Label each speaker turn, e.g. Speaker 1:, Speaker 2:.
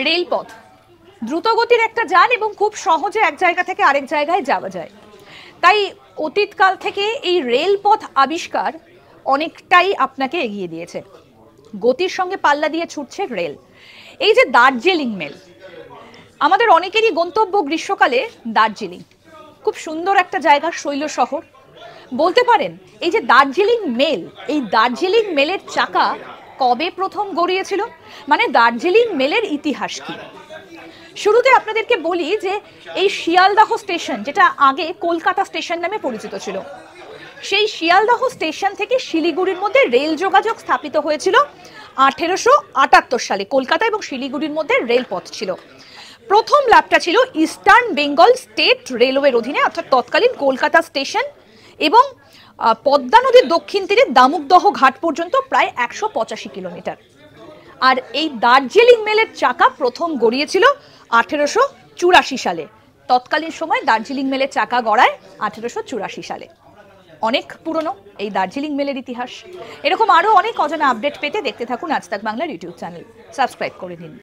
Speaker 1: রেলপথ দ্রুতগতির একটা যান এবং খুব সহজে এক জায়গা থেকে আরেক জায়গায় যাওয়া যায়। তাই অতীতকাল থেকে এই রেলপথ আবিষ্কার অনেকটাই আপনাকে এগিয়ে দিয়েছে। গতির সঙ্গে পাল্লা দিয়ে ছুটছে রেল। এই যে দার্জিলিং মেল, আমাদের অনেকেরই গন্তব্য গ্রীষ্মকালে দার্জিলিং। খুব সুন্দর একটা জায়গা, শৈল শহর বলতে পারেন। এই যে দার্জিলিং মেল, এই দার্জিলিং মেলের চাকা কবে প্রথম গড়িয়েছিল, মানে দার্জিলিং মেলের ইতিহাস কি? শুরুতে আপনাদেরকে বলি যে এই শিয়ালদাহ স্টেশন, যেটা আগে কলকাতা স্টেশন নামে পরিচিত ছিল, সেই শিয়ালদাহ স্টেশন থেকে শিলিগুড়ির মধ্যে রেল যোগাযোগ স্থাপিত হয়েছিল 1878 সালে। কলকাতা এবং শিলিগুড়ির মধ্যে রেলপথ ছিল। প্রথম লাভটা ছিল ইস্টার্ন বেঙ্গল স্টেট রেলওয়ের অধীনে, অর্থাৎ তৎকালীন কলকাতা স্টেশন এবং পদ্মা নদীর দক্ষিণ তীরে দামোদহ ঘাট পর্যন্ত প্রায় 185 কিলোমিটার। আর এই দার্জিলিং মেলের চাকা প্রথম গড়িয়েছিল 1884 সালে। তৎকালীন সময় দার্জিলিং মেলের চাকা গড়ায় 1884 সালে। অনেক পুরনো এই দার্জিলিং মেলের ইতিহাস। এরকম আরো অনেক অজানা আপডেট পেতে দেখতে থাকুন আজ তাক বাংলার ইউটিউব চ্যানেল। সাবস্ক্রাইব করে নিন।